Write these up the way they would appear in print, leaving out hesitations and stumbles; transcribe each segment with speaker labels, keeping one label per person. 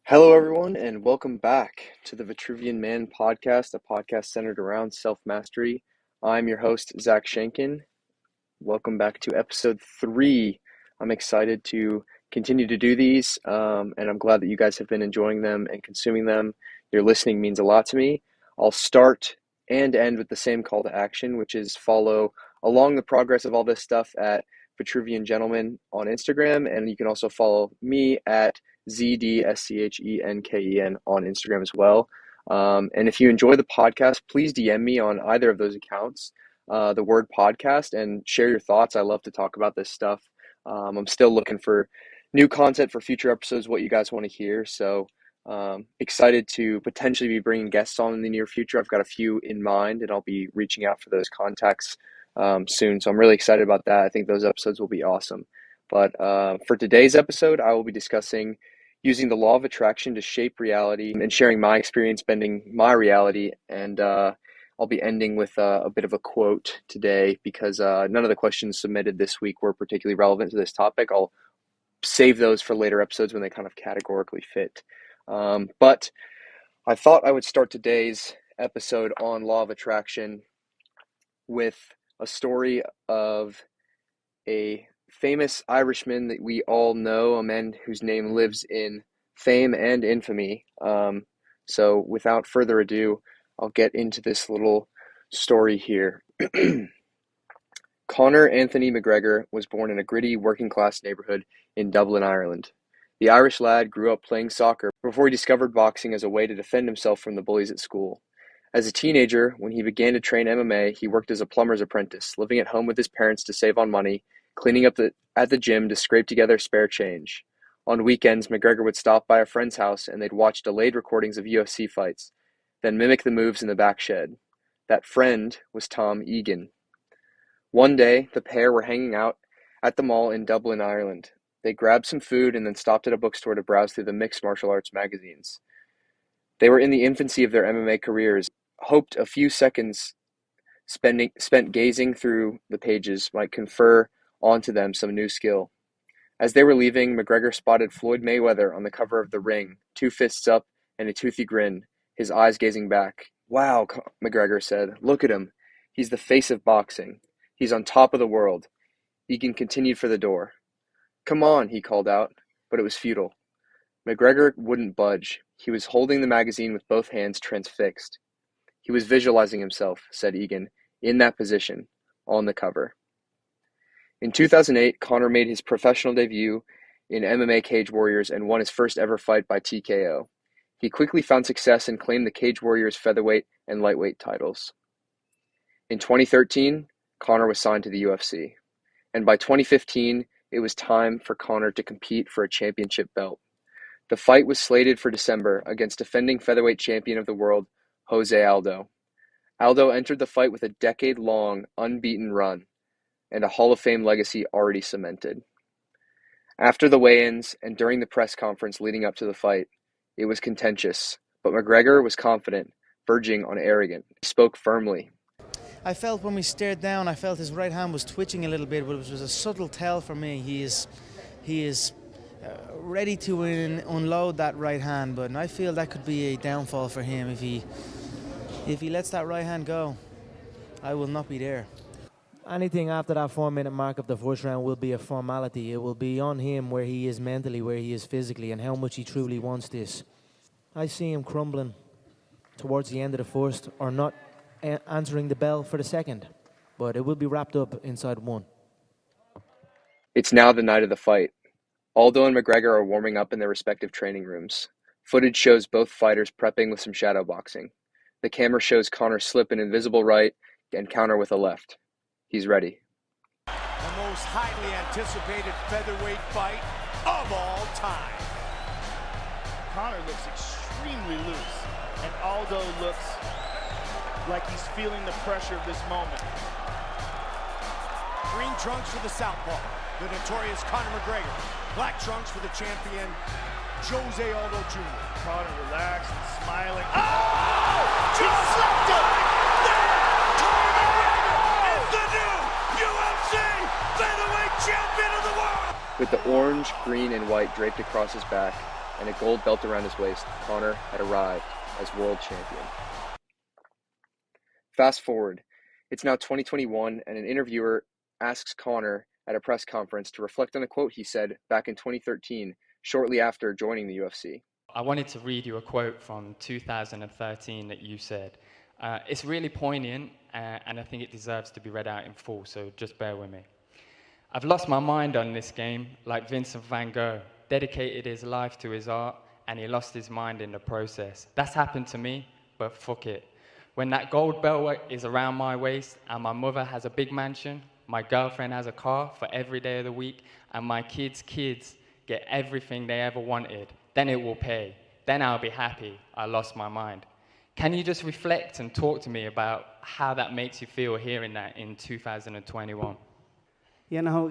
Speaker 1: Hello, everyone, and welcome back to the Vitruvian Man podcast, a podcast centered around self-mastery. I'm your host, Zach Shankin. Welcome back to episode 3. I'm excited to continue to do these, and I'm glad that you guys have been enjoying them and consuming them. Your listening means a lot to me. I'll start and end with the same call to action, which is follow along the progress of all this stuff at Vitruvian Gentleman on Instagram, and you can also follow me at ZDSCHENKEN on Instagram as well. And if you enjoy the podcast, please DM me on either of those accounts, the word podcast, and share your thoughts. I love to talk about this stuff. I'm still looking for new content for future episodes, what you guys want to hear. So excited to potentially be bringing guests on in the near future. I've got a few in mind, and I'll be reaching out for those contacts soon. So I'm really excited about that. I think those episodes will be awesome. But for today's episode, I will be discussing using the law of attraction to shape reality and sharing my experience bending my reality. And I'll be ending with a bit of a quote today because none of the questions submitted this week were particularly relevant to this topic. I'll save those for later episodes when they kind of categorically fit. But I thought I would start today's episode on law of attraction with a story of a famous Irishman that we all know, a man whose name lives in fame and infamy. So without further ado, I'll get into this little story here. Conor Anthony McGregor was born in a gritty working-class neighborhood in Dublin, Ireland. The Irish lad grew up playing soccer before he discovered boxing as a way to defend himself from the bullies at school. As a teenager, when he began to train MMA, he worked as a plumber's apprentice, living at home with his parents to save on money, cleaning up at the gym to scrape together spare change. On weekends, McGregor would stop by a friend's house and they'd watch delayed recordings of UFC fights, then mimic the moves in the back shed. That friend was Tom Egan. One day, the pair were hanging out at the mall in Dublin, Ireland. They grabbed some food and then stopped at a bookstore to browse through the mixed martial arts magazines. They were in the infancy of their MMA careers, hoped a few seconds spent gazing through the pages might confer onto them some new skill. As they were leaving, McGregor spotted Floyd Mayweather on the cover of The Ring, 2 fists up and a toothy grin, his eyes gazing back. "Wow," McGregor said. "Look at him. He's the face of boxing. He's on top of the world." Egan continued for the door. "Come on," he called out, but it was futile. McGregor wouldn't budge. He was holding the magazine with both hands transfixed. He was visualizing himself, said Egan, in that position, on the cover. In 2008, Conor made his professional debut in MMA Cage Warriors and won his first ever fight by TKO. He quickly found success and claimed the Cage Warriors featherweight and lightweight titles. In 2013, Conor was signed to the UFC. And by 2015, it was time for Conor to compete for a championship belt. The fight was slated for December against defending featherweight champion of the world, Jose Aldo. Aldo entered the fight with a decade-long unbeaten run and a Hall of Fame legacy already cemented. After the weigh-ins and during the press conference leading up to the fight, it was contentious, but McGregor was confident, verging on arrogant. He spoke firmly.
Speaker 2: I felt when we stared down, I felt his right hand was twitching a little bit, but it was a subtle tell for me. He is ready to unload that right hand, but I feel that could be a downfall for him if he lets that right hand go. I will not be there.
Speaker 3: Anything after that 4-minute mark of the first round will be a formality. It will be on him where he is mentally, where he is physically, and how much he truly wants this. I see him crumbling towards the end of the first, or not answering the bell for the second, but it will be wrapped up inside one.
Speaker 1: It's now the night of the fight. Aldo and McGregor are warming up in their respective training rooms. Footage shows both fighters prepping with some shadow boxing. The camera shows Conor slip an invisible right and counter with a left. He's ready.
Speaker 4: The most highly anticipated featherweight fight of all time.
Speaker 5: Conor looks extremely loose, and Aldo looks like he's feeling the pressure of this moment.
Speaker 4: Green trunks for the southpaw, the notorious Conor McGregor. Black trunks for the champion, Jose Aldo Jr.
Speaker 5: Conor relaxed and smiling.
Speaker 4: Oh! He slapped him! Conor McGregor is the new UFC featherweight champion of the world!
Speaker 1: With the orange, green, and white draped across his back, and a gold belt around his waist, Conor had arrived as world champion. Fast forward, it's now 2021, and an interviewer asks Conor at a press conference to reflect on a quote he said back in 2013, shortly after joining the UFC.
Speaker 6: I wanted to read you a quote from 2013 that you said. It's really poignant, and I think it deserves to be read out in full, so just bear with me. I've lost my mind on this game, like Vincent van Gogh, dedicated his life to his art, and he lost his mind in the process. That's happened to me, but fuck it. When that gold belt is around my waist, and my mother has a big mansion, my girlfriend has a car for every day of the week, and my kids' kids get everything they ever wanted, then it will pay. Then I'll be happy I lost my mind. Can you just reflect and talk to me about how that makes you feel hearing that in 2021?
Speaker 7: You know,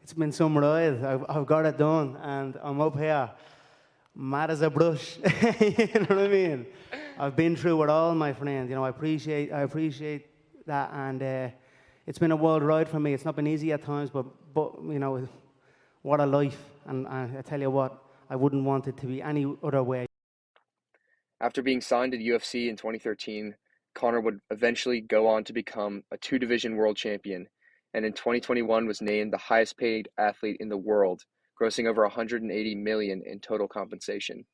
Speaker 7: it's been some ride. I've got it done, and I'm up here, mad as a brush. You know what I mean? I've been through it all, my friend. You know, I appreciate that, and it's been a wild ride for me. It's not been easy at times, but you know, what a life. And I tell you what, I wouldn't want it to be any other way.
Speaker 1: After being signed to the UFC in 2013, Conor would eventually go on to become a two-division world champion, and in 2021 was named the highest paid athlete in the world, grossing over $180 million in total compensation.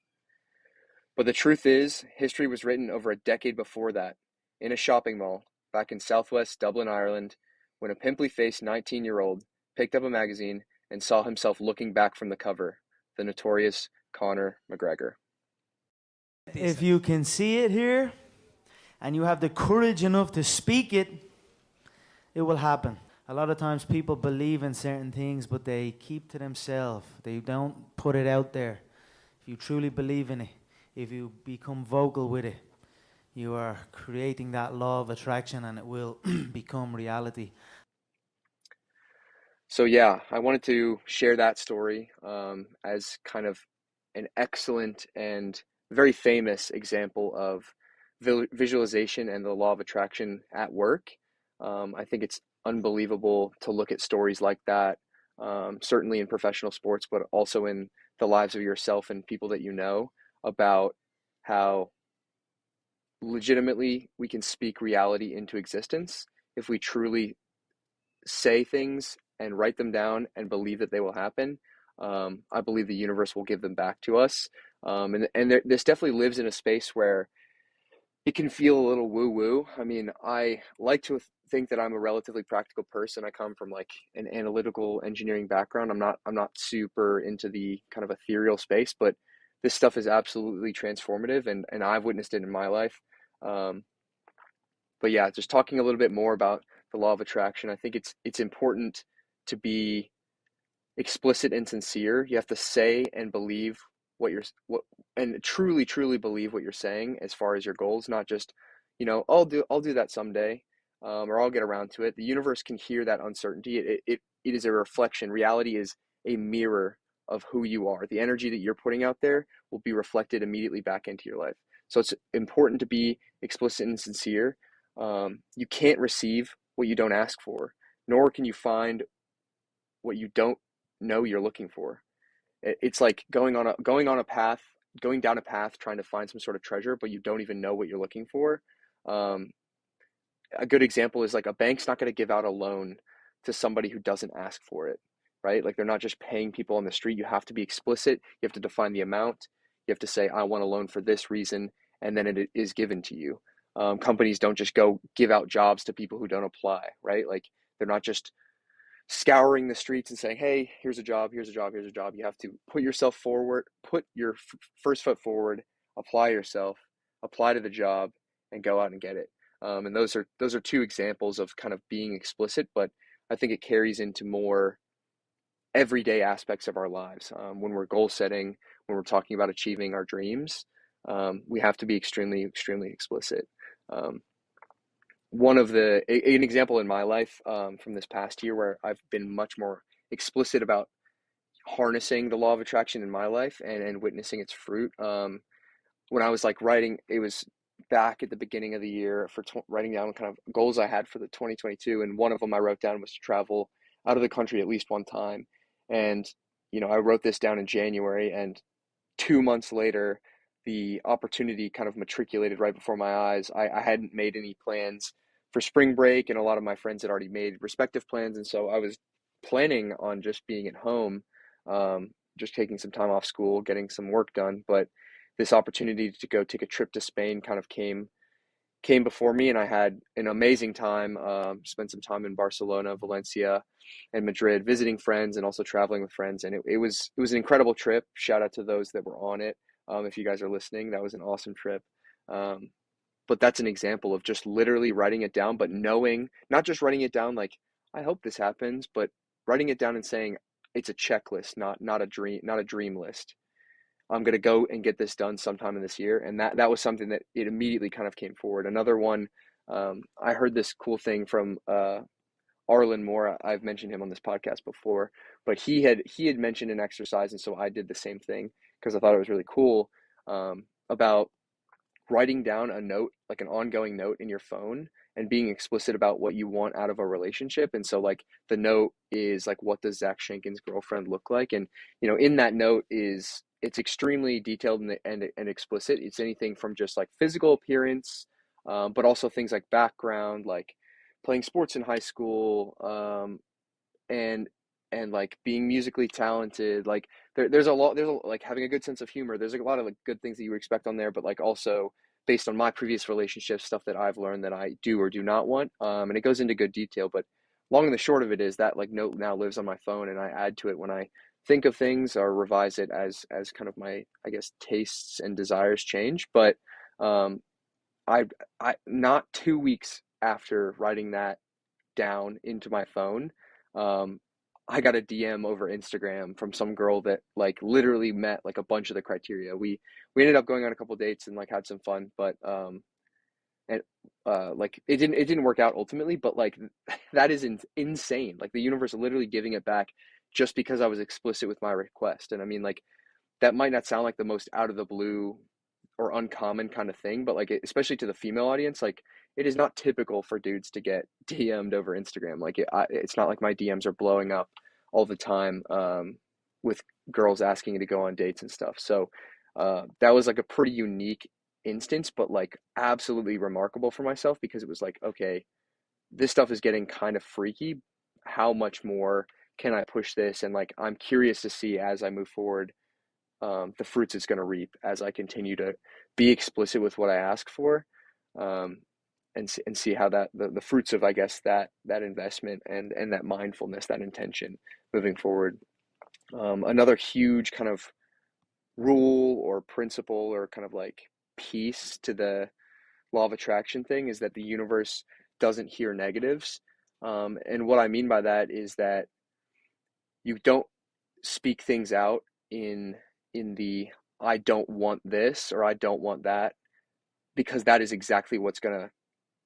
Speaker 1: But the truth is, history was written over a decade before that, in a shopping mall, back in southwest Dublin, Ireland, when a pimply-faced 19-year-old picked up a magazine and saw himself looking back from the cover, the notorious Conor McGregor.
Speaker 2: If you can see it here, and you have the courage enough to speak it, it will happen. A lot of times people believe in certain things, but they keep to themselves. They don't put it out there. If you truly believe in it, if you become vocal with it, you are creating that law of attraction, and it will become reality.
Speaker 1: So yeah, I wanted to share that story as kind of an excellent and very famous example of visualization and the law of attraction at work. I think it's unbelievable to look at stories like that, certainly in professional sports, but also in the lives of yourself and people that you know, about how legitimately we can speak reality into existence if we truly say things and write them down and believe that they will happen. I believe the universe will give them back to us. This definitely lives in a space where it can feel a little woo-woo. I mean, I like to think that I'm a relatively practical person. I come from like an analytical engineering background. I'm not super into the kind of ethereal space, but this stuff is absolutely transformative, and I've witnessed it in my life. But yeah, just talking a little bit more about the law of attraction, I think it's important to be explicit and sincere. You have to say and believe and truly believe what you're saying as far as your goals, not just, you know, I'll do that someday, or I'll get around to it. The universe can hear that uncertainty. It is a reflection. Reality is a mirror of who you are. The energy that you're putting out there will be reflected immediately back into your life. So it's important to be explicit and sincere. You can't receive what you don't ask for, nor can you find what you don't know you're looking for. It's like going down a path, trying to find some sort of treasure, but you don't even know what you're looking for. A good example is like a bank's not going to give out a loan to somebody who doesn't ask for it, right? Like they're not just paying people on the street. You have to be explicit. You have to define the amount. You have to say, I want a loan for this reason, and then it is given to you. Companies don't just go give out jobs to people who don't apply, right? Like they're not just scouring the streets and saying, hey, here's a job, here's a job, here's a job. You have to put yourself forward, put your first foot forward, apply yourself, apply to the job, and go out and get it. And those are two examples of kind of being explicit, but I think it carries into more everyday aspects of our lives. When we're goal setting, when we're talking about achieving our dreams, we have to be extremely explicit. An example in my life from this past year where I've been much more explicit about harnessing the law of attraction in my life and witnessing its fruit. When I was like writing, it was back at the beginning of the year for writing down kind of goals I had for the 2022, and one of them I wrote down was to travel out of the country at least one time. And you know, I wrote this down in January, and 2 months later, the opportunity kind of matriculated right before my eyes. I hadn't made any plans for spring break, and a lot of my friends had already made respective plans. And so I was planning on just being at home, just taking some time off school, getting some work done. But this opportunity to go take a trip to Spain kind of came before me, and I had an amazing time. Spent some time in Barcelona, Valencia, and Madrid, visiting friends and also traveling with friends. And it was an incredible trip. Shout out to those that were on it. If you guys are listening, that was an awesome trip. Um, but that's an example of just literally writing it down, but knowing, not just writing it down like I hope this happens, but writing it down and saying it's a checklist, not a dream list. I'm going to go and get this done sometime in this year. And that was something that it immediately kind of came forward. Another one, I heard this cool thing from Arlen Moore. I've mentioned him on this podcast before, but he had mentioned an exercise, and so I did the same thing because I thought it was really cool, about writing down a note, like an ongoing note in your phone, and being explicit about what you want out of a relationship. And so like the note is like, what does Zach Shankin's girlfriend look like? And in that note it's extremely detailed and explicit. It's anything from just like physical appearance, but also things like background, like playing sports in high school, and like being musically talented. Like there's like having a good sense of humor. There's like a lot of like good things that you would expect on there, but like also based on my previous relationships, stuff that I've learned that I do or do not want. And it goes into good detail, but long and the short of it is that like note now lives on my phone, and I add to it when I think of things or revise it as kind of my, I guess, tastes and desires change. But um I I not 2 weeks after writing that down into my phone, um, I got a DM over Instagram from some girl that like literally met like a bunch of the criteria. We ended up going on a couple dates and like had some fun, but and like it didn't work out ultimately, but like that is insane. Like the universe literally giving it back just because I was explicit with my request. And I mean, like that might not sound like the most out of the blue or uncommon kind of thing, but like especially to the female audience, like it is not typical for dudes to get DM'd over Instagram. Like it's not like my DMs are blowing up all the time, with girls asking me to go on dates and stuff. So that was like a pretty unique instance, but like absolutely remarkable for myself, because it was like, okay, this stuff is getting kind of freaky. How much more can I push this? And like I'm curious to see as I move forward, the fruits it's going to reap as I continue to be explicit with what I ask for, um, and see how the fruits of, I guess, that investment and that mindfulness, that intention moving forward. Another huge kind of rule or principle or kind of like piece to the law of attraction thing is that the universe doesn't hear negatives. And what I mean by that is that you don't speak things out in the I don't want this or I don't want that, because that is exactly what's going to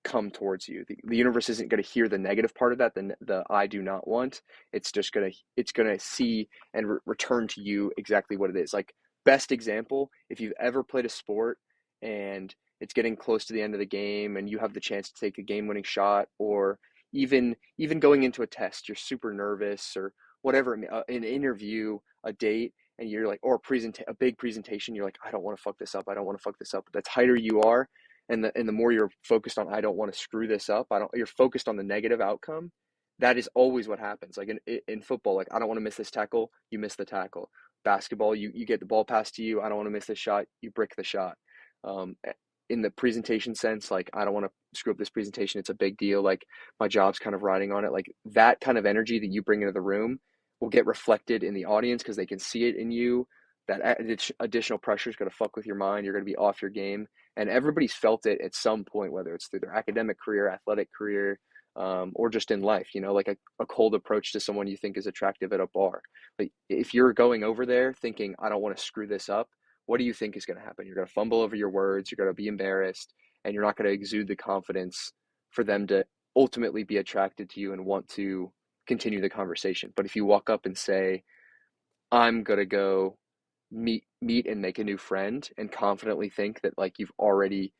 Speaker 1: come towards you. The universe isn't going to hear the negative part of that, the I do not want. It's going to see and return to you exactly what it is. Like best example, if you've ever played a sport and it's getting close to the end of the game and you have the chance to take a game-winning shot, or even going into a test, you're super nervous or whatever, an interview, a date, and you're like, or a big presentation, you're like, I don't want to fuck this up. I don't want to fuck this up. But the tighter you are, and the more you're focused on, I don't want to screw this up, you're focused on the negative outcome. That is always what happens. Like in football, like I don't want to miss this tackle, you miss the tackle. Basketball, you get the ball passed to you, I don't want to miss this shot, you brick the shot. um in the presentation sense, like I don't want to screw up this presentation, it's a big deal, like my job's kind of riding on it. Like that kind of energy that you bring into the room will get reflected in the audience because they can see it in you. That additional pressure is going to fuck with your mind, you're going to be off your game. And everybody's felt it at some point, whether it's through their academic career, athletic career, or just in life. Like a cold approach to someone you think is attractive at a bar. Like if you're going over there thinking, I don't want to screw this up, what do you think is going to happen? You're going to fumble over your words, you're going to be embarrassed, and you're not going to exude the confidence for them to ultimately be attracted to you and want to continue the conversation. But if you walk up and say, I'm going to go meet and make a new friend, and confidently think that like you've already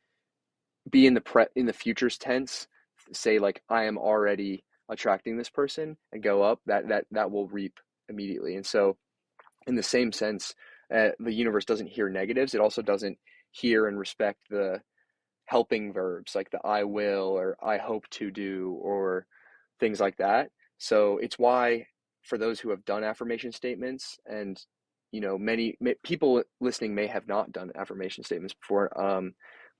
Speaker 1: be in the future's tense, say like I am already attracting this person, and go up, that will reap immediately. And so in the same sense, The universe doesn't hear negatives. It also doesn't hear and respect the helping verbs like the I will or I hope to do or things like that. So it's why for those who have done affirmation statements, and many people listening may have not done affirmation statements before,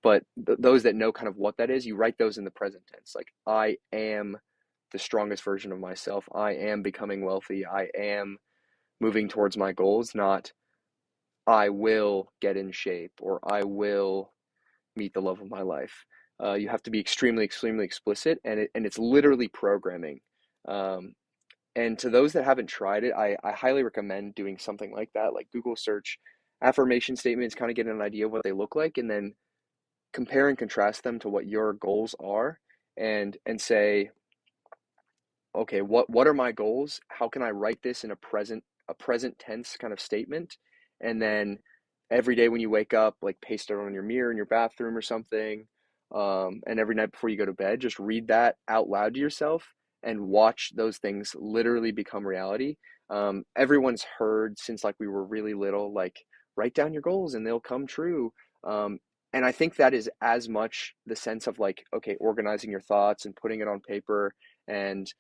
Speaker 1: but those that know kind of what that is, you write those in the present tense, like I am the strongest version of myself. I am becoming wealthy. I am moving towards my goals, not I will get in shape or I will meet the love of my life. You have to be extremely, extremely explicit, and it's literally programming. Um, and to those that haven't tried it, I highly recommend doing something like that, like Google search affirmation statements, kind of get an idea of what they look like, and then compare and contrast them to what your goals are, and say, okay, what are my goals? How can I write this in a present tense kind of statement? And then every day when you wake up, like paste it on your mirror in your bathroom or something. And every night before you go to bed, just read that out loud to yourself and watch those things literally become reality. Everyone's heard since like we were really little, like write down your goals and they'll come true. And I think that is as much the sense of like, okay, organizing your thoughts and putting it on paper, and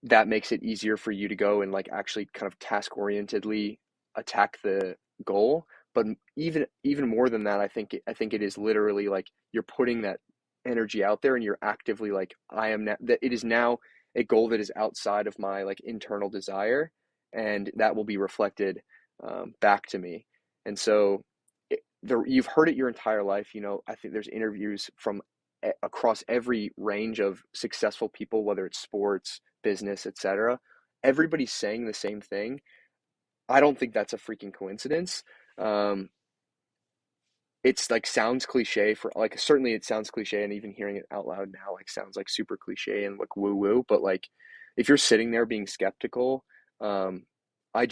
Speaker 1: that makes it easier for you to go and like actually kind of task orientedly attack the goal. But even more than that, I think it is literally like you're putting that energy out there and you're actively like, I am now, that it is now a goal that is outside of my like internal desire, and that will be reflected back to me. And so you've heard it your entire life. I think there's interviews from across every range of successful people, whether it's sports, business, etc. Everybody's saying the same thing. I don't think that's a freaking coincidence. Um, it's like sounds cliche for like, certainly it sounds cliche, and even hearing it out loud now like sounds like super cliche and like woo woo. But like if you're sitting there being skeptical, um, I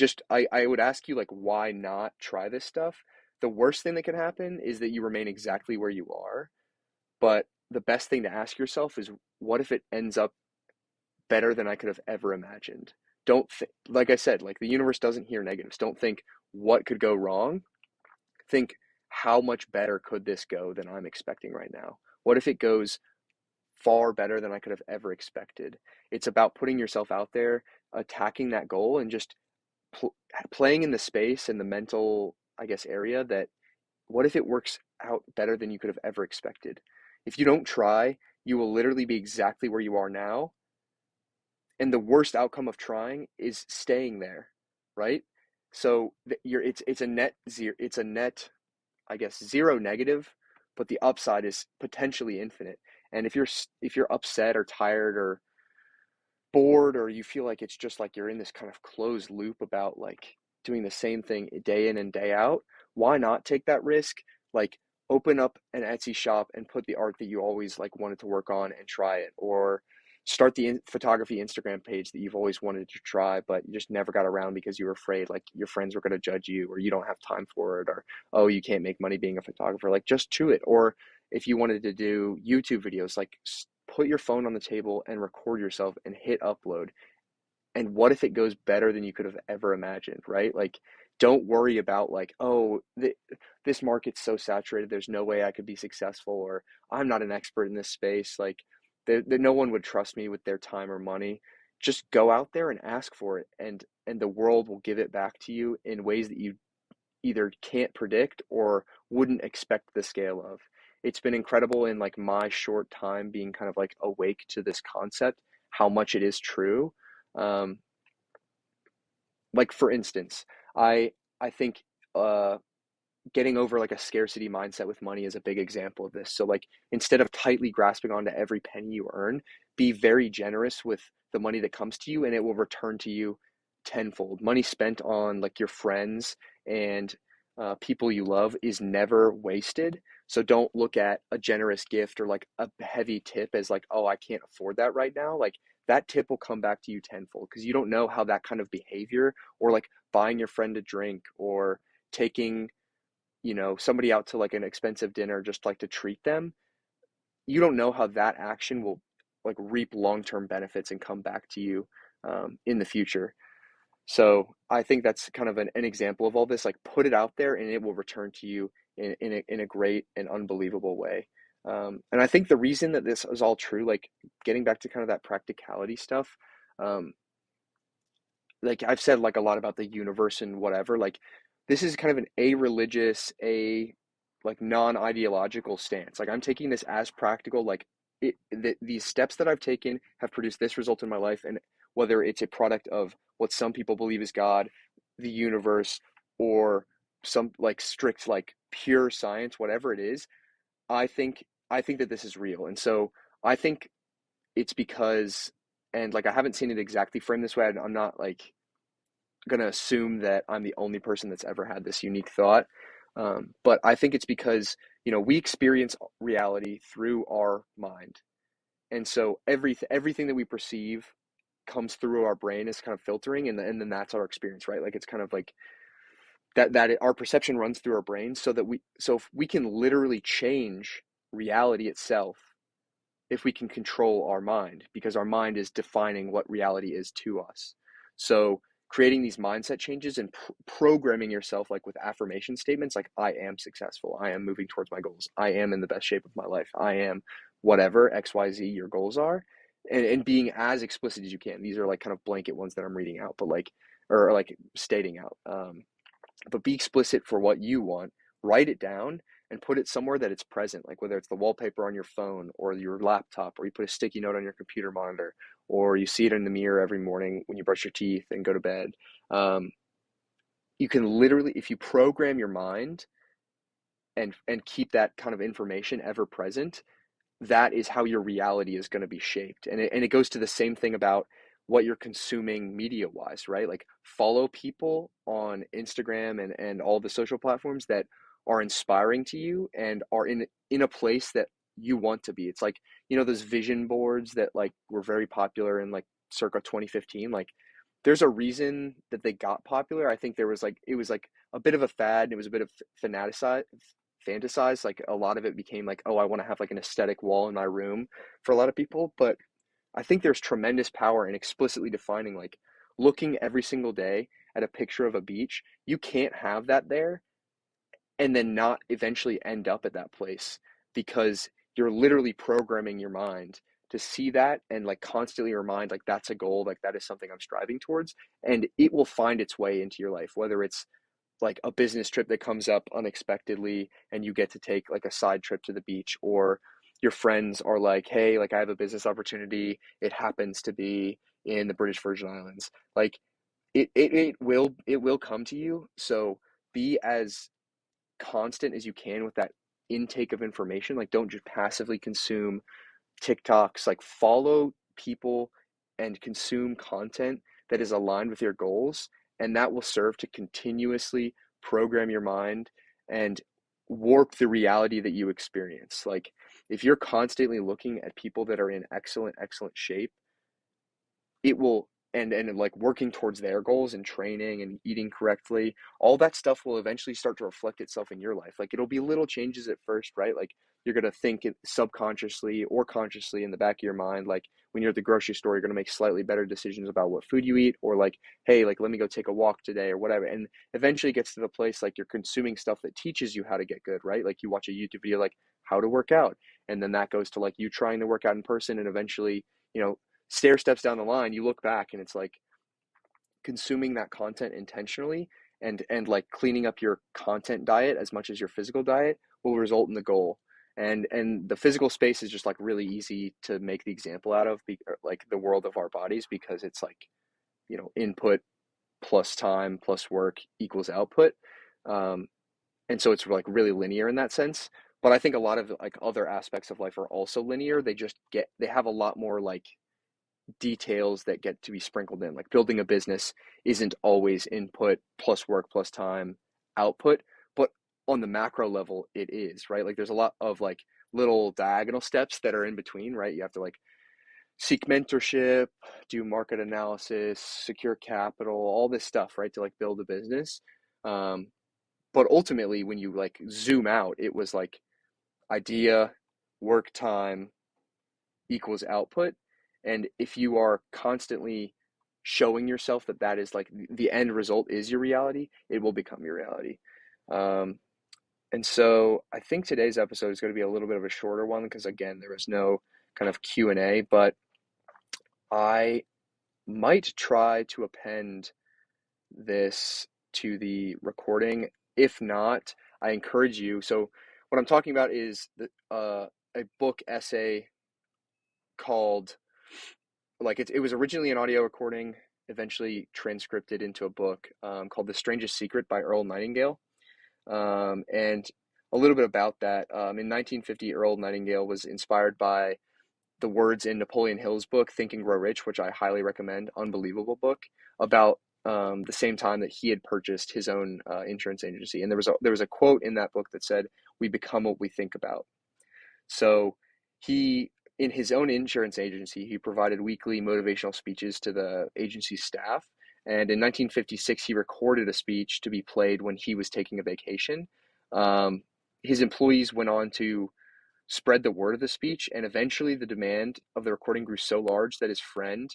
Speaker 1: would ask you like, why not try this stuff? The worst thing that can happen is that you remain exactly where you are. But the best thing to ask yourself is, what if it ends up better than I could have ever imagined? Don't think, like I said, like the universe doesn't hear negatives. Don't think what could go wrong. Think, how much better could this go than I'm expecting right now? What if it goes far better than I could have ever expected? It's about putting yourself out there, attacking that goal, and just playing in the space and the mental, I guess, area that, what if it works out better than you could have ever expected? If you don't try, you will literally be exactly where you are now. And the worst outcome of trying is staying there, right? So it's a net zero, it's a net, I guess, zero negative, but the upside is potentially infinite. And if you're upset or tired or bored, or you feel like it's just like you're in this kind of closed loop about like doing the same thing day in and day out, why not take that risk? Like open up an Etsy shop and put the art that you always like wanted to work on and try it, or start the photography Instagram page that you've always wanted to try but you just never got around because you were afraid like your friends were going to judge you, or you don't have time for it, or oh, you can't make money being a photographer. Like just do it. Or if you wanted to do YouTube videos, like put your phone on the table and record yourself and hit upload. And what if it goes better than you could have ever imagined, right? Like, don't worry about like, oh, this market's so saturated, there's no way I could be successful, or I'm not an expert in this space. Like, no one would trust me with their time or money. Just go out there and ask for it, and the world will give it back to you in ways that you either can't predict or wouldn't expect the scale of. It's been incredible in like my short time being kind of like awake to this concept, how much it is true. Um, like for instance, I think getting over like a scarcity mindset with money is a big example of this. So like instead of tightly grasping onto every penny you earn, be very generous with the money that comes to you, and it will return to you tenfold. Money spent on like your friends and people you love is never wasted. So don't look at a generous gift or like a heavy tip as like, oh, I can't afford that right now. Like that tip will come back to you tenfold, because you don't know how that kind of behavior, or like buying your friend a drink, or taking somebody out to like an expensive dinner just like to treat them, you don't know how that action will like reap long-term benefits and come back to you in the future. So I think that's kind of an example of all this. Like, put it out there and it will return to you in a great and unbelievable way. And I think the reason that this is all true, like getting back to kind of that practicality stuff, um, like I've said like a lot about the universe and whatever, like this is kind of an a-religious, like non-ideological stance. Like I'm taking this as practical, like these steps that I've taken have produced this result in my life, and whether it's a product of what some people believe is God, the universe, or some like strict like pure science, whatever it is, I think I think that this is real. And so I think it's because, and like I haven't seen it exactly framed this way. I'm not like going to assume that I'm the only person that's ever had this unique thought. But I think it's because, we experience reality through our mind. And so everything that we perceive comes through our brain is kind of filtering, and then that's our experience, right? Like it's kind of like our perception runs through our brain, so if we can literally change reality itself if we can control our mind, because our mind is defining what reality is to us. So creating these mindset changes and programming yourself, like with affirmation statements, like I am successful, I am moving towards my goals, I am in the best shape of my life, I am whatever XYZ your goals are, and being as explicit as you can. These are like kind of blanket ones that I'm reading out, but like, or like stating out. But be explicit for what you want, write it down, and put it somewhere that it's present, like whether it's the wallpaper on your phone or your laptop, or you put a sticky note on your computer monitor, or you see it in the mirror every morning when you brush your teeth and go to bed. Um, you can literally, if you program your mind and keep that kind of information ever present, that is how your reality is going to be shaped. And it goes to the same thing about what you're consuming media wise, right? Like follow people on Instagram and all the social platforms that are inspiring to you and are in a place that you want to be. It's like, those vision boards that like were very popular in like circa 2015. Like there's a reason that they got popular. I think it was like a bit of a fad, and it was a bit of fantasized. Like a lot of it became like, oh, I want to have like an aesthetic wall in my room for a lot of people. But I think there's tremendous power in explicitly defining, like looking every single day at a picture of a beach. You can't have that there and then not eventually end up at that place, because you're literally programming your mind to see that and like constantly remind, like that's a goal, like that is something I'm striving towards, and it will find its way into your life, whether it's like a business trip that comes up unexpectedly and you get to take like a side trip to the beach, or your friends are like, hey, like I have a business opportunity, it happens to be in the British Virgin Islands. Like it will come to you. So be as constant as you can with that intake of information. Like don't just passively consume TikToks. Like follow people and consume content that is aligned with your goals, and that will serve to continuously program your mind and warp the reality that you experience. Like if you're constantly looking at people that are in excellent shape, it will, and like working towards their goals and training and eating correctly, all that stuff will eventually start to reflect itself in your life. Like it'll be little changes at first, right? Like you're going to think it subconsciously or consciously in the back of your mind. Like when you're at the grocery store, you're going to make slightly better decisions about what food you eat, or like, hey, like let me go take a walk today or whatever. And eventually it gets to the place like you're consuming stuff that teaches you how to get good, right? Like you watch a YouTube video like how to work out, and then that goes to like you trying to work out in person, and eventually, you know, stair steps down the line, you look back and it's like consuming that content intentionally, and like cleaning up your content diet as much as your physical diet will result in the goal. And the physical space is just like really easy to make the example out of, like the world of our bodies, because it's like, input plus time plus work equals output. And so it's like really linear in that sense. But I think a lot of like other aspects of life are also linear. They have a lot more like details that get to be sprinkled in. Like building a business isn't always input plus work plus time output, but on the macro level it is, right? Like there's a lot of like little diagonal steps that are in between, right? You have to like seek mentorship, do market analysis, secure capital, all this stuff, right, to like build a business. But ultimately when you like zoom out, it was like idea, work time equals output. And if you are constantly showing yourself that that is like the end result is your reality, it will become your reality. And so I think today's episode is going to be a little bit of a shorter one because again, there was no kind of Q&A, but I might try to append this to the recording. If not, I encourage you. So what I'm talking about is a book essay called, like it was originally an audio recording, eventually transcripted into a book called The Strangest Secret by Earl Nightingale. And a little bit about that. In 1950, Earl Nightingale was inspired by the words in Napoleon Hill's book, Think and Grow Rich, which I highly recommend, unbelievable book, about the same time that he had purchased his own insurance agency. And there was a quote in that book that said, "We become what we think about." So he, in his own insurance agency, he provided weekly motivational speeches to the agency's staff. And in 1956, he recorded a speech to be played when he was taking a vacation. His employees went on to spread the word of the speech, and eventually the demand of the recording grew so large that his friend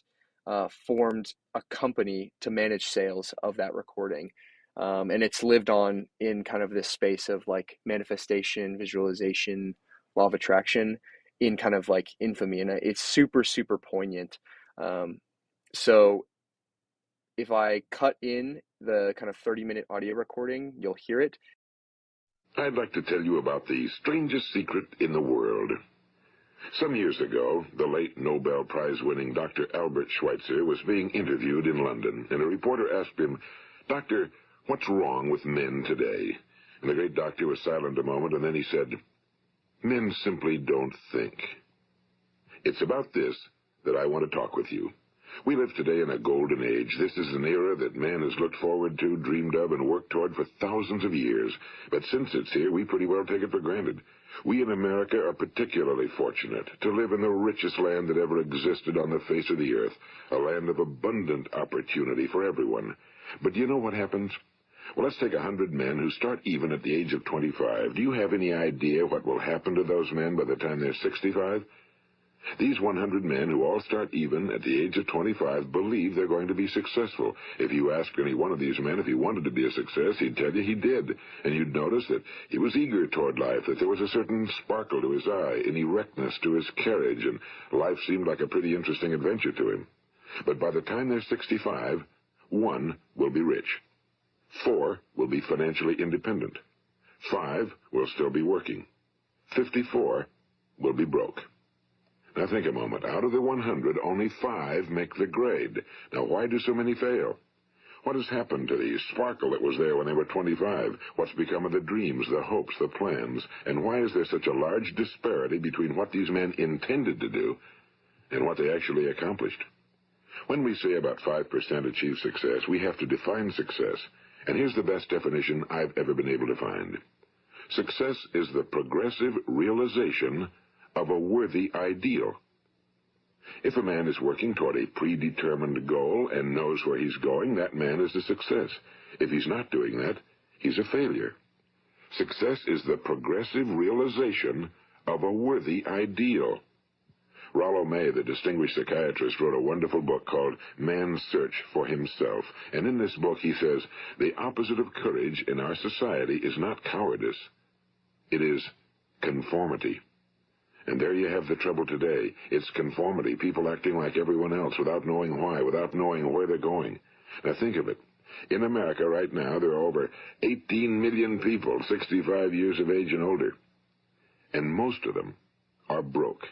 Speaker 1: formed a company to manage sales of that recording. And it's lived on in kind of this space of like manifestation, visualization, law of attraction in kind of like infamy. And it's super, super poignant. So if I cut in the kind of 30-minute audio recording, you'll hear it.
Speaker 8: I'd like to tell you about the strangest secret in the world. Some years ago, the late Nobel Prize-winning Dr. Albert Schweitzer was being interviewed in London, and a reporter asked him, "Doctor, what's wrong with men today?" And the great doctor was silent a moment, and then he said, "Men simply don't think." It's about this that I want to talk with you. We live today in a golden age. This is an era that man has looked forward to, dreamed of, and worked toward for thousands of years. But since it's here, we pretty well take it for granted. We in America are particularly fortunate to live in the richest land that ever existed on the face of the earth, a land of abundant opportunity for everyone. But do you know what happens? Well, let's take 100 men who start even at the age of 25. Do you have any idea what will happen to those men by the time they're 65? These 100 men who all start even at the age of 25 believe they're going to be successful. If you asked any one of these men if he wanted to be a success, he'd tell you he did. And you'd notice that he was eager toward life, that there was a certain sparkle to his eye, an erectness to his carriage, and life seemed like a pretty interesting adventure to him. But by the time they're 65, 1 will be rich. 4 will be financially independent. 5 will still be working. 54 will be broke. Now think a moment. Out of the 100, only 5 make the grade. Now why do so many fail? What has happened to the sparkle that was there when they were 25? What's become of the dreams, the hopes, the plans? And why is there such a large disparity between what these men intended to do and what they actually accomplished? When we say about 5% achieve success, we have to define success. And here's the best definition I've ever been able to find. Success is the progressive realization of a worthy ideal. If a man is working toward a predetermined goal and knows where he's going, that man is a success. If he's not doing that, he's a failure. Success is the progressive realization of a worthy ideal. Rollo May, the distinguished psychiatrist, wrote a wonderful book called Man's Search for Himself. And in this book he says, the opposite of courage in our society is not cowardice. It is conformity. And there you have the trouble today. It's conformity, people acting like everyone else without knowing why, without knowing where they're going. Now think of it. In America right now, there are over 18 million people 65 years of age and older. And most of them are broke.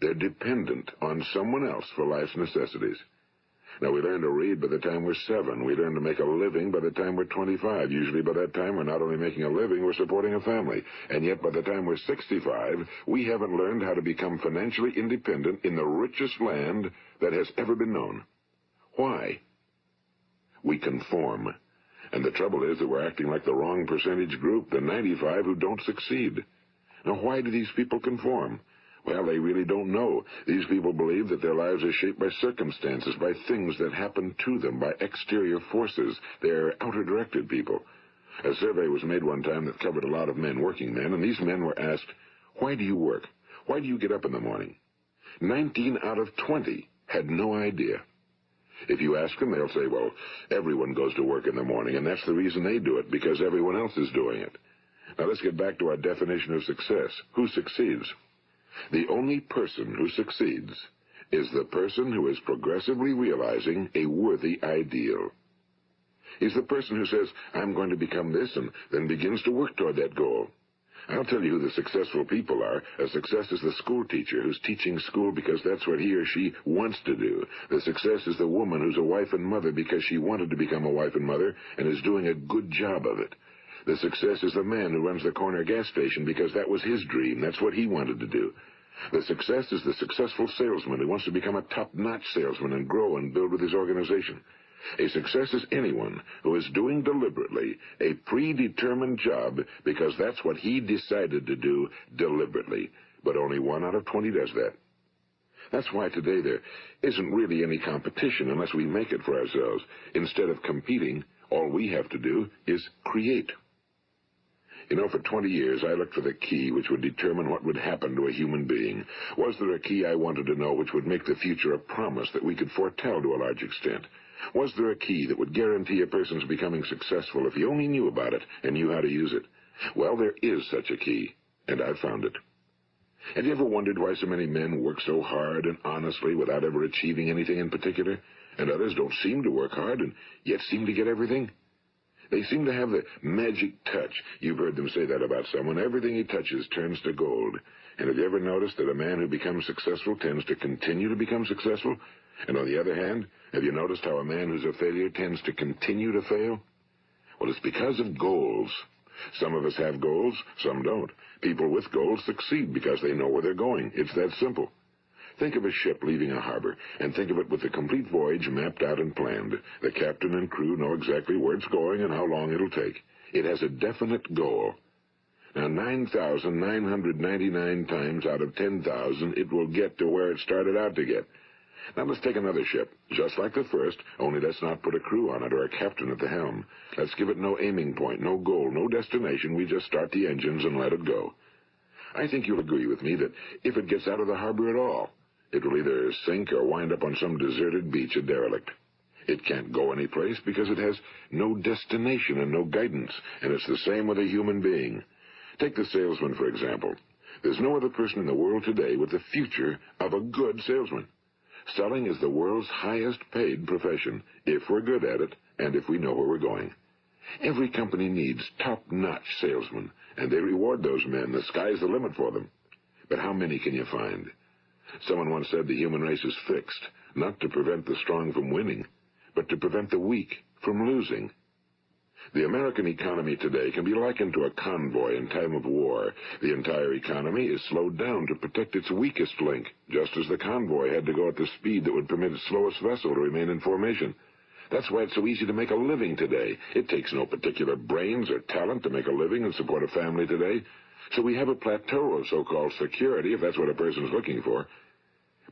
Speaker 8: They're dependent on someone else for life's necessities. Now, we learn to read by the time we're 7. We learn to make a living by the time we're 25. Usually by that time, we're not only making a living, we're supporting a family. And yet, by the time we're 65, we haven't learned how to become financially independent in the richest land that has ever been known. Why? We conform. And the trouble is that we're acting like the wrong percentage group, the 95 who don't succeed. Now, why do these people conform? Well, they really don't know. These people believe that their lives are shaped by circumstances, by things that happen to them, by exterior forces. They're outer-directed people. A survey was made one time that covered a lot of men, working men, and these men were asked, why do you work? Why do you get up in the morning? 19 out of 20 had no idea. If you ask them, they'll say, well, everyone goes to work in the morning, and that's the reason they do it, because everyone else is doing it. Now let's get back to our definition of success. Who succeeds? The only person who succeeds is the person who is progressively realizing a worthy ideal. He's the person who says, I'm going to become this, and then begins to work toward that goal. I'll tell you who the successful people are. A success is the school teacher who's teaching school because that's what he or she wants to do. The success is the woman who's a wife and mother because she wanted to become a wife and mother and is doing a good job of it. The success is the man who runs the corner gas station because that was his dream. That's what he wanted to do. The success is the successful salesman who wants to become a top-notch salesman and grow and build with his organization. A success is anyone who is doing deliberately a predetermined job because that's what he decided to do deliberately. But only 1 out of 20 does that. That's why today there isn't really any competition unless we make it for ourselves. Instead of competing, all we have to do is create. You know, for 20 years, I looked for the key which would determine what would happen to a human being. Was there a key I wanted to know which would make the future a promise that we could foretell to a large extent? Was there a key that would guarantee a person's becoming successful if he only knew about it and knew how to use it? Well, there is such a key, and I've found it. Have you ever wondered why so many men work so hard and honestly without ever achieving anything in particular, and others don't seem to work hard and yet seem to get everything? They seem to have the magic touch. You've heard them say that about someone. Everything he touches turns to gold. And have you ever noticed that a man who becomes successful tends to continue to become successful? And on the other hand, have you noticed how a man who's a failure tends to continue to fail? Well, it's because of goals. Some of us have goals, some don't. People with goals succeed because they know where they're going. It's that simple. Think of a ship leaving a harbor, and think of it with the complete voyage mapped out and planned. The captain and crew know exactly where it's going and how long it'll take. It has a definite goal. Now, 9,999 times out of 10,000, it will get to where it started out to get. Now, let's take another ship, just like the first, only let's not put a crew on it or a captain at the helm. Let's give it no aiming point, no goal, no destination. We just start the engines and let it go. I think you'll agree with me that if it gets out of the harbor at all, it will either sink or wind up on some deserted beach, a derelict. It can't go anyplace because it has no destination and no guidance, and it's the same with a human being. Take the salesman, for example. There's no other person in the world today with the future of a good salesman. Selling is the world's highest paid profession, if we're good at it and if we know where we're going. Every company needs top-notch salesmen, and they reward those men. The sky's the limit for them. But how many can you find? Someone once said the human race is fixed, not to prevent the strong from winning, but to prevent the weak from losing. The American economy today can be likened to a convoy in time of war. The entire economy is slowed down to protect its weakest link, just as the convoy had to go at the speed that would permit its slowest vessel to remain in formation. That's why it's so easy to make a living today. It takes no particular brains or talent to make a living and support a family today. So we have a plateau of so-called security, if that's what a person's looking for.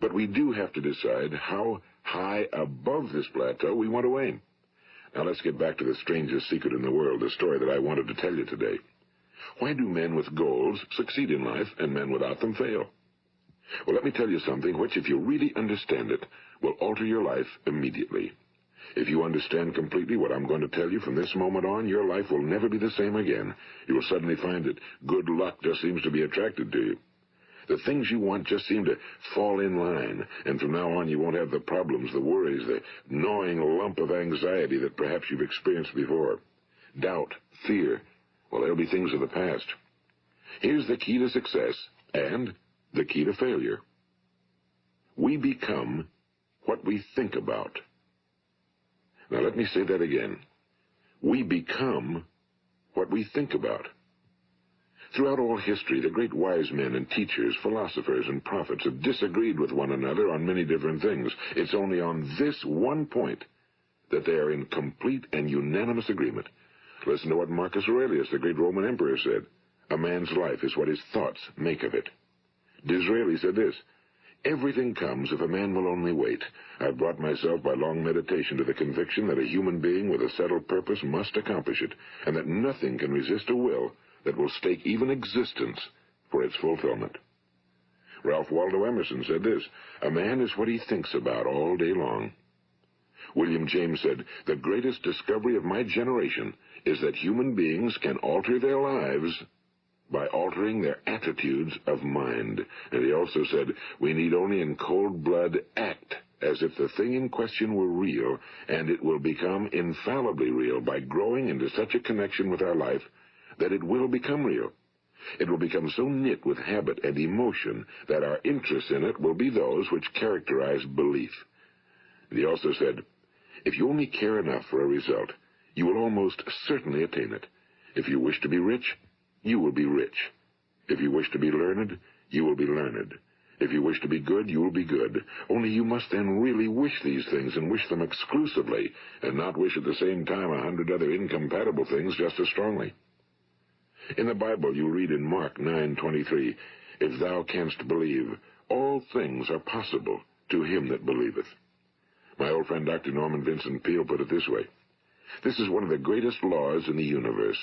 Speaker 8: But we do have to decide how high above this plateau we want to aim. Now let's get back to the strangest secret in the world, the story that I wanted to tell you today. Why do men with goals succeed in life and men without them fail? Well, let me tell you something which, if you really understand it, will alter your life immediately. If you understand completely what I'm going to tell you from this moment on, your life will never be the same again. You will suddenly find that good luck just seems to be attracted to you. The things you want just seem to fall in line, and from now on you won't have the problems, the worries, the gnawing lump of anxiety that perhaps you've experienced before. Doubt, fear, well, they'll be things of the past. Here's the key to success and the key to failure. We become what we think about. Now let me say that again. We become what we think about. Throughout all history, the great wise men and teachers, philosophers and prophets have disagreed with one another on many different things. It's only on this one point that they are in complete and unanimous agreement. Listen to what Marcus Aurelius, the great Roman emperor, said. A man's life is what his thoughts make of it. Disraeli said this, everything comes if a man will only wait. I've brought myself by long meditation to the conviction that a human being with a settled purpose must accomplish it, and that nothing can resist a will that will stake even existence for its fulfillment. Ralph Waldo Emerson said this, a man is what he thinks about all day long. William James said, "The greatest discovery of my generation is that human beings can alter their lives by altering their attitudes of mind." And he also said, "We need only in cold blood act as if the thing in question were real, and it will become infallibly real by growing into such a connection with our life that it will become real. It will become so knit with habit and emotion that our interest in it will be those which characterize belief." And he also said, "If you only care enough for a result, you will almost certainly attain it. If you wish to be rich, you will be rich. If you wish to be learned, you will be learned. If you wish to be good, you will be good. Only you must then really wish these things, and wish them exclusively, and not wish at the same time 100 other incompatible things just as strongly." In the Bible, you read in Mark 9:23, "If thou canst believe, all things are possible to him that believeth." My old friend Dr. Norman Vincent Peale put it this way, "This is one of the greatest laws in the universe.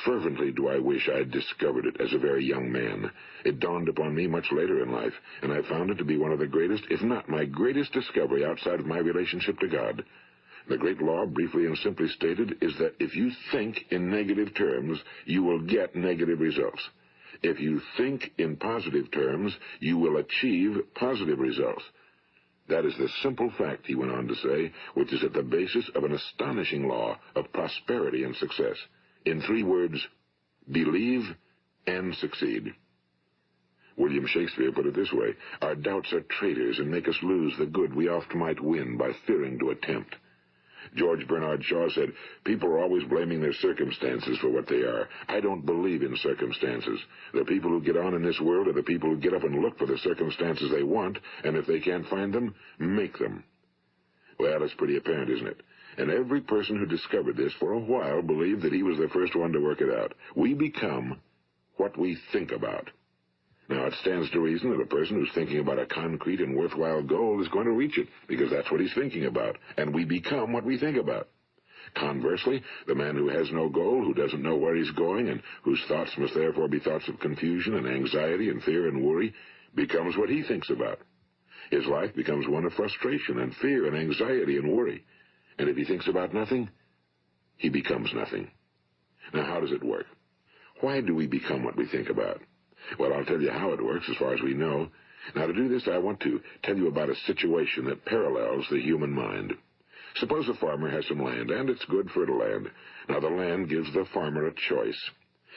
Speaker 8: Fervently do I wish I had discovered it as a very young man. It dawned upon me much later in life, and I found it to be one of the greatest, if not my greatest discovery outside of my relationship to God. The great law, briefly and simply stated, is that if you think in negative terms, you will get negative results. If you think in positive terms, you will achieve positive results. That is the simple fact," he went on to say, "which is at the basis of an astonishing law of prosperity and success. In 3 words, believe and succeed." William Shakespeare put it this way, "Our doubts are traitors and make us lose the good we oft might win by fearing to attempt." George Bernard Shaw said, "People are always blaming their circumstances for what they are. I don't believe in circumstances. The people who get on in this world are the people who get up and look for the circumstances they want, and if they can't find them, make them." Well, that's pretty apparent, isn't it? And every person who discovered this for a while believed that he was the first one to work it out. We become what we think about. Now, it stands to reason that a person who's thinking about a concrete and worthwhile goal is going to reach it, because that's what he's thinking about, and we become what we think about. Conversely, the man who has no goal, who doesn't know where he's going, and whose thoughts must therefore be thoughts of confusion and anxiety and fear and worry, becomes what he thinks about. His life becomes one of frustration and fear and anxiety and worry. And if he thinks about nothing, he becomes nothing. Now, how does it work? Why do we become what we think about? Well, I'll tell you how it works as far as we know. Now, to do this, I want to tell you about a situation that parallels the human mind. Suppose a farmer has some land, and it's good fertile land. Now, the land gives the farmer a choice.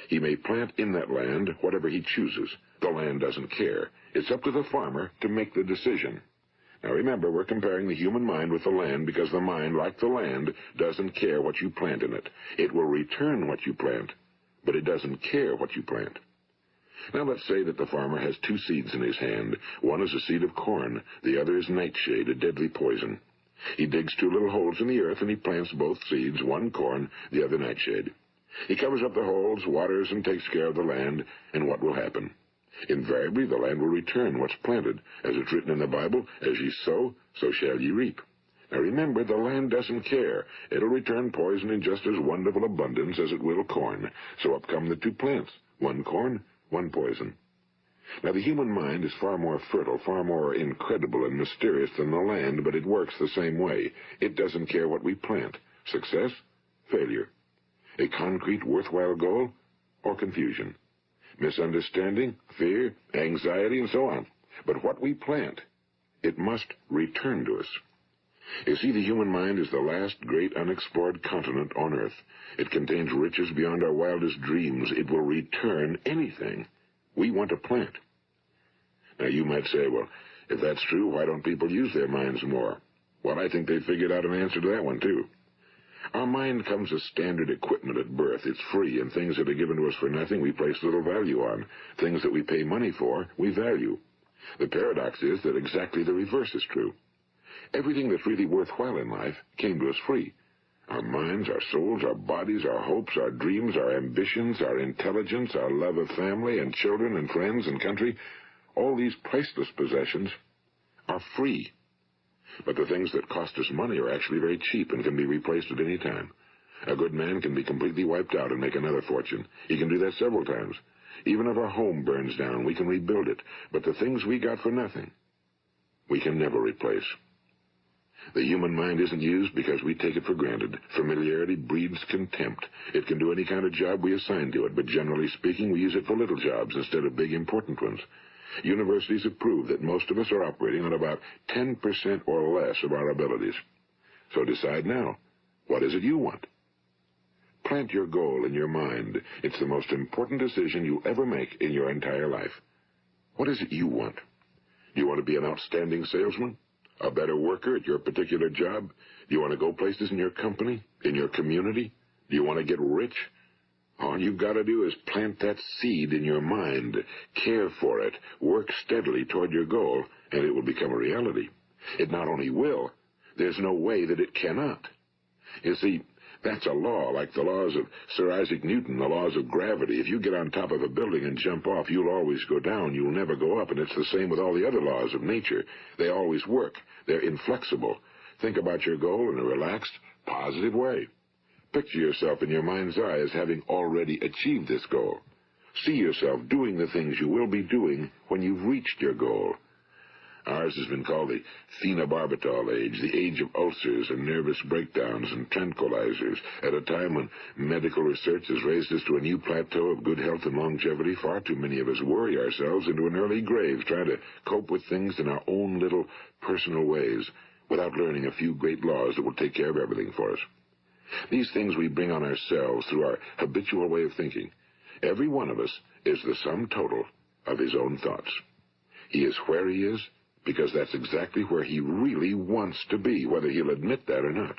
Speaker 8: He may plant in that land whatever he chooses. The land doesn't care. It's up to the farmer to make the decision. Now, remember, we're comparing the human mind with the land because the mind, like the land, doesn't care what you plant in it. It will return what you plant, but it doesn't care what you plant. Now, let's say that the farmer has 2 seeds in his hand. One is a seed of corn. The other is nightshade, a deadly poison. He digs 2 little holes in the earth, and he plants both seeds, one corn, the other nightshade. He covers up the holes, waters, and takes care of the land, and what will happen? Invariably, the land will return what's planted. As it's written in the Bible, as ye sow, so shall ye reap. Now remember, the land doesn't care. It'll return poison in just as wonderful abundance as it will corn. So up come the 2 plants, one corn, one poison. Now, the human mind is far more fertile, far more incredible and mysterious than the land, but it works the same way. It doesn't care what we plant. Success, failure. A concrete, worthwhile goal, or confusion. Misunderstanding, fear, anxiety, and so on. But what we plant, it must return to us. You see, the human mind is the last great unexplored continent on Earth. It contains riches beyond our wildest dreams. It will return anything we want to plant. Now, you might say, well, if that's true, why don't people use their minds more? Well, I think they figured out an answer to that one, too. Our mind comes as standard equipment at birth. It's free, and things that are given to us for nothing we place little value on. Things that we pay money for, we value. The paradox is that exactly the reverse is true. Everything that's really worthwhile in life came to us free. Our minds, our souls, our bodies, our hopes, our dreams, our ambitions, our intelligence, our love of family and children and friends and country, all these priceless possessions are free. But the things that cost us money are actually very cheap and can be replaced at any time. A good man can be completely wiped out and make another fortune. He can do that several times. Even if our home burns down, we can rebuild it. But the things we got for nothing, we can never replace. The human mind isn't used because we take it for granted. Familiarity breeds contempt. It can do any kind of job we assign to it, but generally speaking, we use it for little jobs instead of big, important ones. Universities have proved that most of us are operating on about 10% or less of our abilities. So decide now, what is it you want? Plant your goal in your mind. It's the most important decision you'll ever make in your entire life. What is it you want? Do you want to be an outstanding salesman? A better worker at your particular job? Do you want to go places in your company? In your community? Do you want to get rich? All you've got to do is plant that seed in your mind, care for it, work steadily toward your goal, and it will become a reality. It not only will, there's no way that it cannot. You see, that's a law, like the laws of Sir Isaac Newton, the laws of gravity. If you get on top of a building and jump off, you'll always go down. You'll never go up, and it's the same with all the other laws of nature. They always work. They're inflexible. Think about your goal in a relaxed, positive way. Picture yourself in your mind's eye as having already achieved this goal. See yourself doing the things you will be doing when you've reached your goal. Ours has been called the phenobarbital age, the age of ulcers and nervous breakdowns and tranquilizers. At a time when medical research has raised us to a new plateau of good health and longevity, far too many of us worry ourselves into an early grave trying to cope with things in our own little personal ways without learning a few great laws that will take care of everything for us. These things we bring on ourselves through our habitual way of thinking. Every one of us is the sum total of his own thoughts. He is where he is because that's exactly where he really wants to be, whether he'll admit that or not.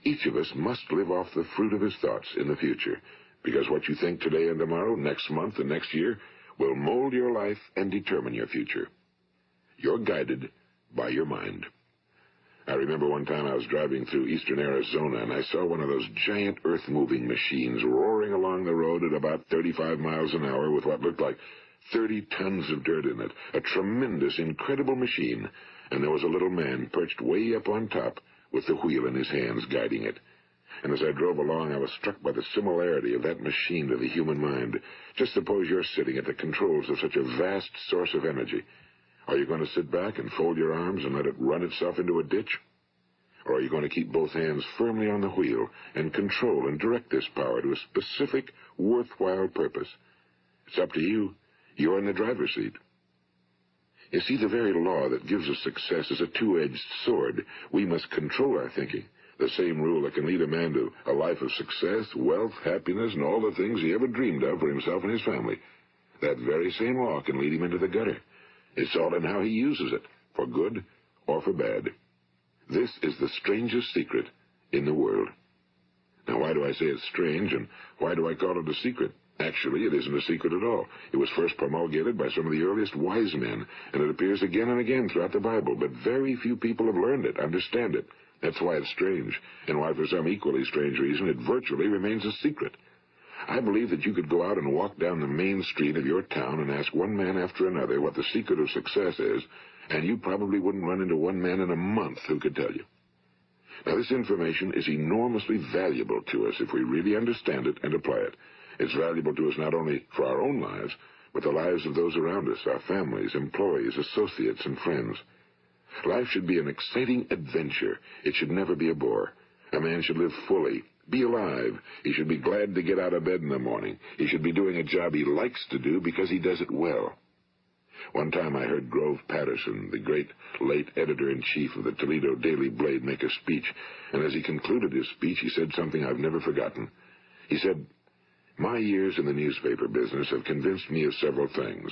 Speaker 8: Each of us must live off the fruit of his thoughts in the future, because what you think today and tomorrow, next month and next year, will mold your life and determine your future. You're guided by your mind. I remember one time I was driving through eastern Arizona, and I saw one of those giant earth-moving machines roaring along the road at about 35 miles an hour with what looked like 30 tons of dirt in it, a tremendous, incredible machine, and there was a little man perched way up on top with the wheel in his hands guiding it. And as I drove along, I was struck by the similarity of that machine to the human mind. Just suppose you're sitting at the controls of such a vast source of energy. Are you going to sit back and fold your arms and let it run itself into a ditch? Or are you going to keep both hands firmly on the wheel and control and direct this power to a specific, worthwhile purpose? It's up to you. You're in the driver's seat. You see, the very law that gives us success is a two-edged sword. We must control our thinking. The same rule that can lead a man to a life of success, wealth, happiness, and all the things he ever dreamed of for himself and his family. That very same law can lead him into the gutter. It's all in how he uses it, for good or for bad. This is the strangest secret in the world. Now, why do I say it's strange, and why do I call it a secret? Actually, it isn't a secret at all. It was first promulgated by some of the earliest wise men, and it appears again and again throughout the Bible, but very few people have learned it, understand it. That's why it's strange, and why for some equally strange reason it virtually remains a secret. I believe that you could go out and walk down the main street of your town and ask one man after another what the secret of success is, and you probably wouldn't run into one man in a month who could tell you. Now, this information is enormously valuable to us if we really understand it and apply it. It's valuable to us not only for our own lives, but the lives of those around us, our families, employees, associates, and friends. Life should be an exciting adventure. It should never be a bore. A man should live fully, be alive. He should be glad to get out of bed in the morning. He should be doing a job he likes to do because he does it well. One time I heard Grove Patterson, the great late editor-in-chief of the Toledo Daily Blade, make a speech, and as he concluded his speech, he said something I've never forgotten. He said, "My years in the newspaper business have convinced me of several things.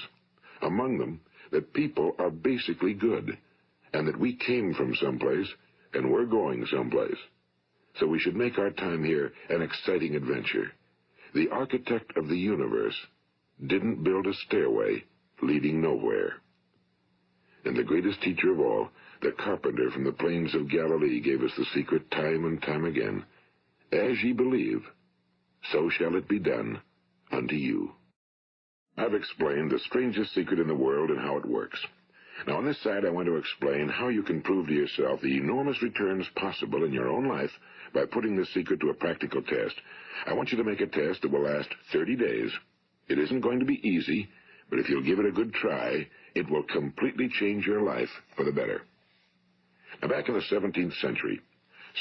Speaker 8: Among them, that people are basically good, and that we came from someplace, and we're going someplace. So we should make our time here an exciting adventure. The architect of the universe didn't build a stairway leading nowhere." And the greatest teacher of all, the carpenter from the plains of Galilee, gave us the secret time and time again. As ye believe, so shall it be done unto you. I've explained the strangest secret in the world and how it works. Now, on this side, I want to explain how you can prove to yourself the enormous returns possible in your own life by putting this secret to a practical test. I want you to make a test that will last 30 days. It isn't going to be easy, but if you'll give it a good try, it will completely change your life for the better. Now, back in the 17th century,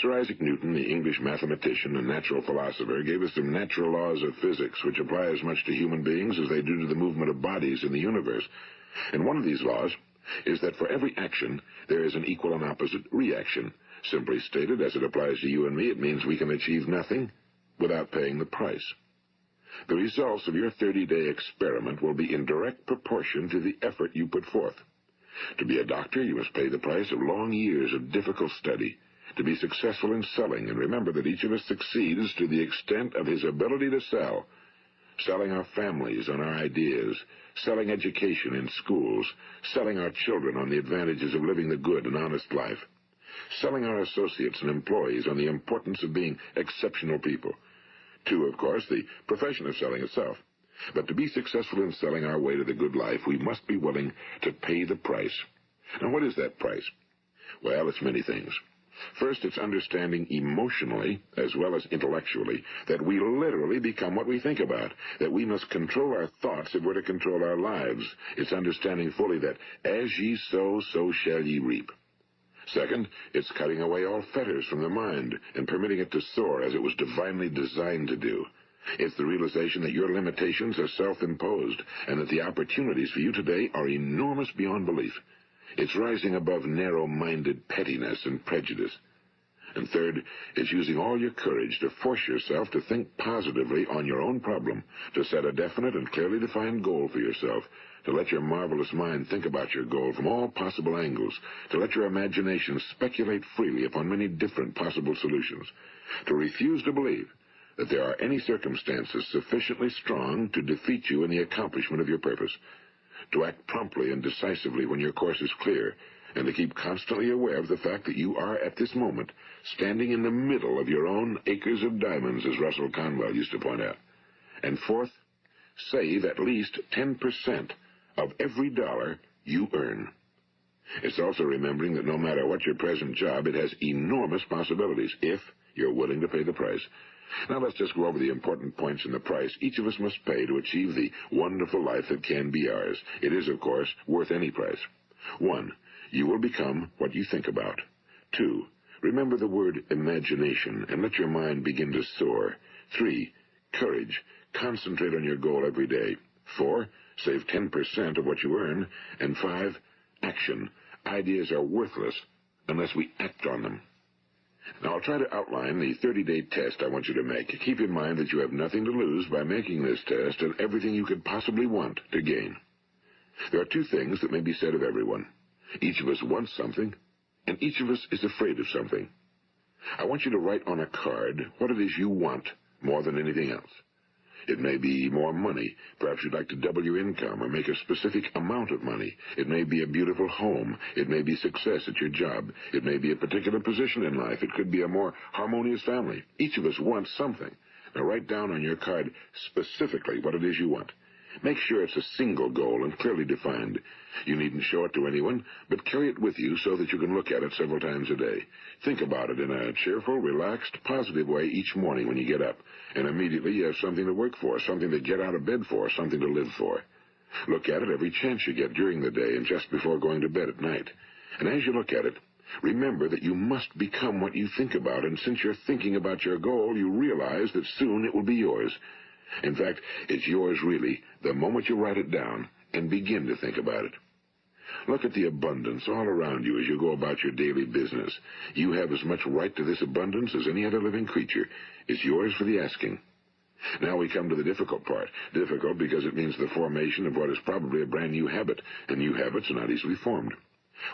Speaker 8: Sir Isaac Newton, the English mathematician and natural philosopher, gave us some natural laws of physics which apply as much to human beings as they do to the movement of bodies in the universe. And one of these laws is that for every action, there is an equal and opposite reaction. Simply stated, as it applies to you and me, it means we can achieve nothing without paying the price. The results of your 30-day experiment will be in direct proportion to the effort you put forth. To be a doctor, you must pay the price of long years of difficult study. To be successful in selling, and remember that each of us succeeds to the extent of his ability to sell. Selling our families on our ideas, selling education in schools, selling our children on the advantages of living the good and honest life, selling our associates and employees on the importance of being exceptional people. To, of course, the profession of selling itself. But to be successful in selling our way to the good life, we must be willing to pay the price. Now, what is that price? Well, it's many things. First, it's understanding emotionally, as well as intellectually, that we literally become what we think about, that we must control our thoughts if we're to control our lives. It's understanding fully that as ye sow, so shall ye reap. Second, it's cutting away all fetters from the mind and permitting it to soar as it was divinely designed to do. It's the realization that your limitations are self-imposed and that the opportunities for you today are enormous beyond belief. It's rising above narrow-minded pettiness and prejudice. And third, it's using all your courage to force yourself to think positively on your own problem, to set a definite and clearly defined goal for yourself, to let your marvelous mind think about your goal from all possible angles, to let your imagination speculate freely upon many different possible solutions, to refuse to believe that there are any circumstances sufficiently strong to defeat you in the accomplishment of your purpose, to act promptly and decisively when your course is clear, and to keep constantly aware of the fact that you are, at this moment, standing in the middle of your own acres of diamonds, as Russell Conwell used to point out. And fourth, save at least 10% of every dollar you earn. It's also remembering that no matter what your present job, it has enormous possibilities, if you're willing to pay the price. Now let's just go over the important points in the price each of us must pay to achieve the wonderful life that can be ours. It is, of course, worth any price. 1. You will become what you think about. 2. Remember the word imagination and let your mind begin to soar. 3. Courage. Concentrate on your goal every day. 4. Save 10% of what you earn. And 5. Action. Ideas are worthless unless we act on them. Now, I'll try to outline the 30-day test I want you to make. Keep in mind that you have nothing to lose by making this test and everything you could possibly want to gain. There are 2 things that may be said of everyone. Each of us wants something, and each of us is afraid of something. I want you to write on a card what it is you want more than anything else. It may be more money. Perhaps you'd like to double your income or make a specific amount of money. It may be a beautiful home. It may be success at your job. It may be a particular position in life. It could be a more harmonious family. Each of us wants something. Now write down on your card specifically what it is you want. Make sure it's a single goal and clearly defined. You needn't show it to anyone, but carry it with you so that you can look at it several times a day. Think about it in a cheerful, relaxed, positive way each morning when you get up. And immediately you have something to work for, something to get out of bed for, something to live for. Look at it every chance you get during the day and just before going to bed at night. And as you look at it, remember that you must become what you think about, and since you're thinking about your goal, you realize that soon it will be yours. In fact, it's yours really the moment you write it down and begin to think about it. Look at the abundance all around you as you go about your daily business. You have as much right to this abundance as any other living creature. It's yours for the asking. Now we come to the difficult part. Difficult because it means the formation of what is probably a brand new habit, and new habits are not easily formed.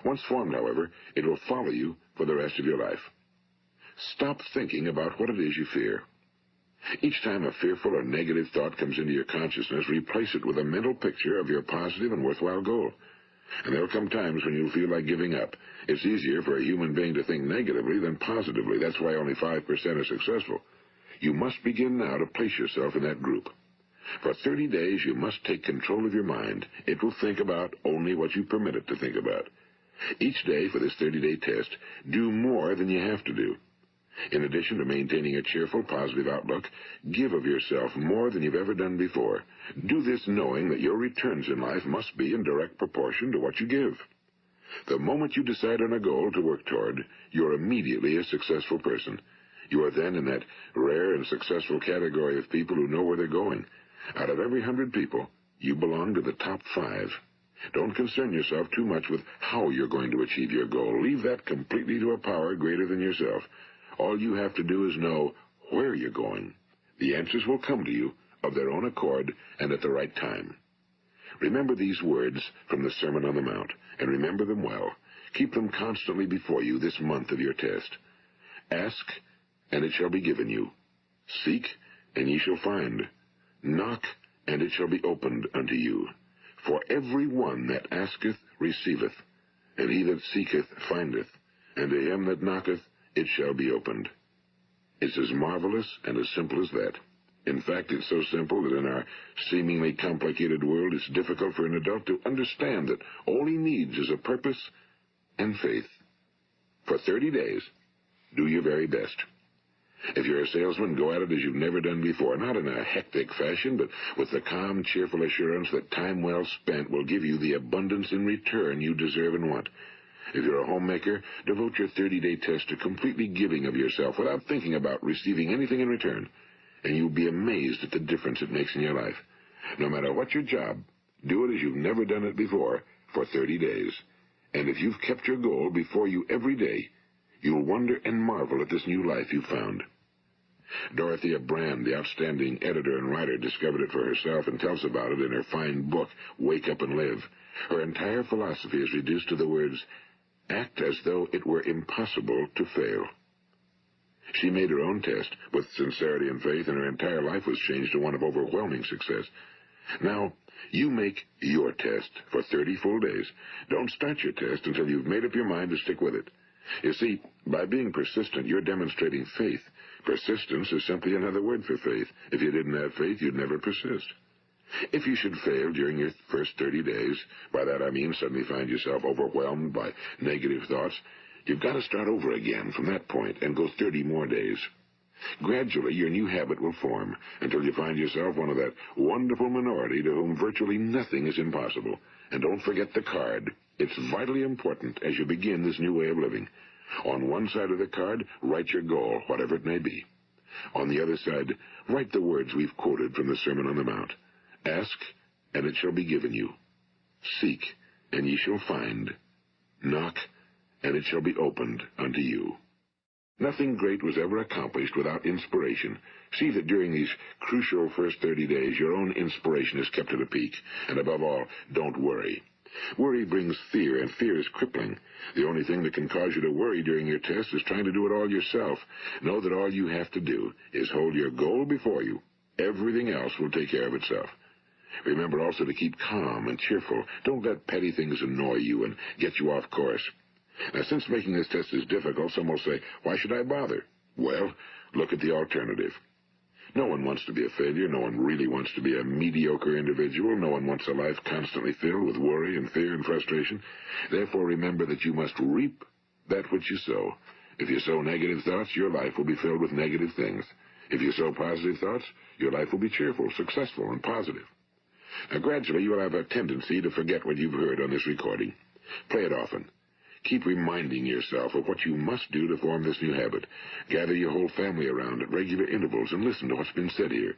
Speaker 8: Once formed, however, it will follow you for the rest of your life. Stop thinking about what it is you fear. Each time a fearful or negative thought comes into your consciousness, replace it with a mental picture of your positive and worthwhile goal. And there will come times when you'll feel like giving up. It's easier for a human being to think negatively than positively. That's why only 5% are successful. You must begin now to place yourself in that group. For 30 days, you must take control of your mind. It will think about only what you permit it to think about. Each day for this 30-day test, do more than you have to do. In addition to maintaining a cheerful, positive outlook, give of yourself more than you've ever done before. Do this knowing that your returns in life must be in direct proportion to what you give. The moment you decide on a goal to work toward, you're immediately a successful person. You are then in that rare and successful category of people who know where they're going. Out of every 100 people, you belong to the top 5. Don't concern yourself too much with how you're going to achieve your goal. Leave that completely to a power greater than yourself. All you have to do is know where you're going. The answers will come to you of their own accord and at the right time. Remember these words from the Sermon on the Mount, and remember them well. Keep them constantly before you this month of your test. Ask, and it shall be given you. Seek, and ye shall find. Knock, and it shall be opened unto you. For every one that asketh receiveth, and he that seeketh findeth, and to him that knocketh it shall be opened. It's as marvelous and as simple as that. In fact, it's so simple that in our seemingly complicated world, it's difficult for an adult to understand that all he needs is a purpose and faith. For 30 days, do your very best. If you're a salesman, go at it as you've never done before, not in a hectic fashion, but with the calm, cheerful assurance that time well spent will give you the abundance in return you deserve and want. If you're a homemaker, devote your 30-day test to completely giving of yourself without thinking about receiving anything in return, and you'll be amazed at the difference it makes in your life. No matter what your job, do it as you've never done it before for 30 days. And if you've kept your goal before you every day, you'll wonder and marvel at this new life you've found. Dorothea Brand, the outstanding editor and writer, discovered it for herself and tells about it in her fine book, Wake Up and Live. Her entire philosophy is reduced to the words, act as though it were impossible to fail. She made her own test with sincerity and faith, and her entire life was changed to one of overwhelming success. Now, you make your test for 30 full days. Don't start your test until you've made up your mind to stick with it. You see, by being persistent, you're demonstrating faith. Persistence is simply another word for faith. If you didn't have faith, you'd never persist. If you should fail during your first 30 days, by that I mean suddenly find yourself overwhelmed by negative thoughts, you've got to start over again from that point and go 30 more days. Gradually, your new habit will form until you find yourself one of that wonderful minority to whom virtually nothing is impossible. And don't forget the card. It's vitally important as you begin this new way of living. On one side of the card, write your goal, whatever it may be. On the other side, write the words we've quoted from the Sermon on the Mount. Ask, and it shall be given you. Seek, and ye shall find. Knock, and it shall be opened unto you. Nothing great was ever accomplished without inspiration. See that during these crucial first 30 days, your own inspiration is kept at a peak. And above all, don't worry. Worry brings fear, and fear is crippling. The only thing that can cause you to worry during your test is trying to do it all yourself. Know that all you have to do is hold your goal before you. Everything else will take care of itself. Remember also to keep calm and cheerful. Don't let petty things annoy you and get you off course. Now, since making this test is difficult, some will say, why should I bother? Well, look at the alternative. No one wants to be a failure. No one really wants to be a mediocre individual. No one wants a life constantly filled with worry and fear and frustration. Therefore, remember that you must reap that which you sow. If you sow negative thoughts, your life will be filled with negative things. If you sow positive thoughts, your life will be cheerful, successful, and positive. Now, gradually, you will have a tendency to forget what you've heard on this recording. Play it often. Keep reminding yourself of what you must do to form this new habit. Gather your whole family around at regular intervals and listen to what's been said here.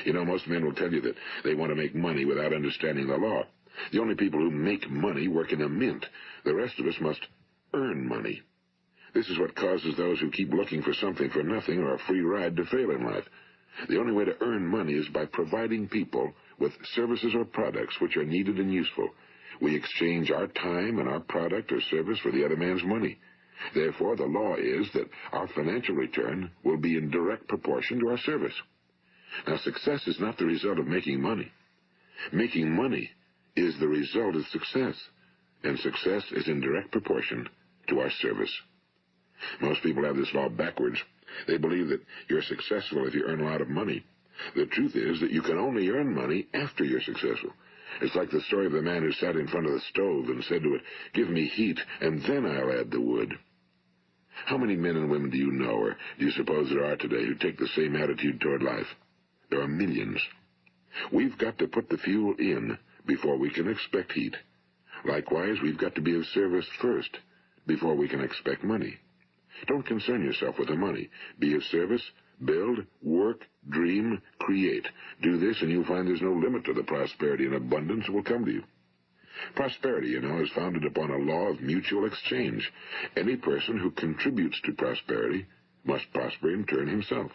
Speaker 8: You know, most men will tell you that they want to make money without understanding the law. The only people who make money work in a mint. The rest of us must earn money. This is what causes those who keep looking for something for nothing or a free ride to fail in life. The only way to earn money is by providing people with services or products which are needed and useful. We exchange our time and our product or service for the other man's money. Therefore, the law is that our financial return will be in direct proportion to our service. Now, success is not the result of making money. Making money is the result of success, and success is in direct proportion to our service. Most people have this law backwards. They believe that you're successful if you earn a lot of money. The truth is that you can only earn money after you're successful. It's like the story of the man who sat in front of the stove and said to it, "Give me heat, and then I'll add the wood." How many men and women do you know, or do you suppose there are today, who take the same attitude toward life? There are millions. We've got to put the fuel in before we can expect heat. Likewise, we've got to be of service first, before we can expect money. Don't concern yourself with the money. Be of service, build, work, dream, create. Do this, and you'll find there's no limit to the prosperity and abundance that will come to you. Prosperity, is founded upon a law of mutual exchange. Any person who contributes to prosperity must prosper in turn himself.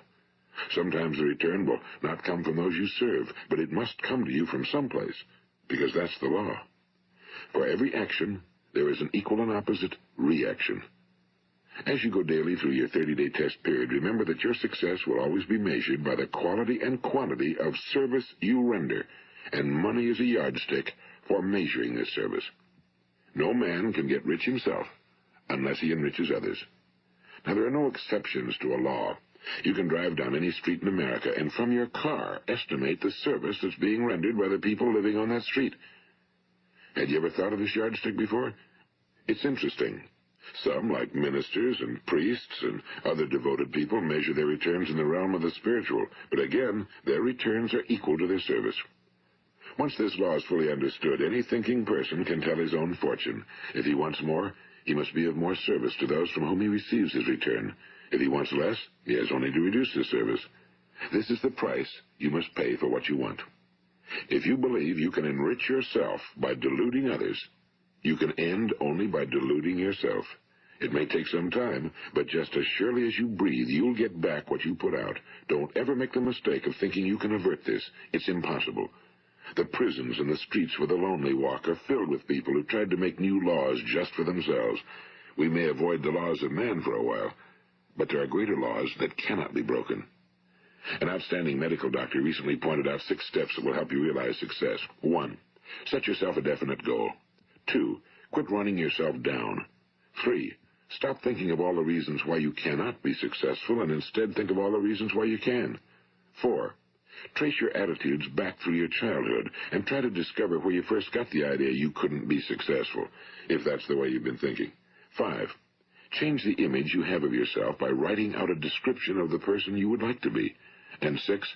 Speaker 8: Sometimes the return will not come from those you serve, but it must come to you from someplace, because that's the law. For every action, there is an equal and opposite reaction. As you go daily through your 30-day test period, remember that your success will always be measured by the quality and quantity of service you render, and money is a yardstick for measuring this service. No man can get rich himself unless he enriches others. Now, there are no exceptions to a law. You can drive down any street in America and from your car estimate the service that's being rendered by the people living on that street. Had you ever thought of this yardstick before? It's interesting. Some, like ministers and priests and other devoted people, measure their returns in the realm of the spiritual, but again, their returns are equal to their service. Once this law is fully understood, any thinking person can tell his own fortune. If he wants more, he must be of more service to those from whom he receives his return. If he wants less, he has only to reduce his service. This is the price you must pay for what you want. If you believe you can enrich yourself by deluding others, you can end only by deluding yourself. It may take some time, but just as surely as you breathe, you'll get back what you put out. Don't ever make the mistake of thinking you can avert this. It's impossible. The prisons and the streets where the lonely walk are filled with people who tried to make new laws just for themselves. We may avoid the laws of man for a while, but there are greater laws that cannot be broken. An outstanding medical doctor recently pointed out 6 steps that will help you realize success. 1. Set yourself a definite goal. 2. Quit running yourself down. 3. Stop thinking of all the reasons why you cannot be successful and instead think of all the reasons why you can. 4. Trace your attitudes back through your childhood and try to discover where you first got the idea you couldn't be successful, if that's the way you've been thinking. 5. Change the image you have of yourself by writing out a description of the person you would like to be. And 6.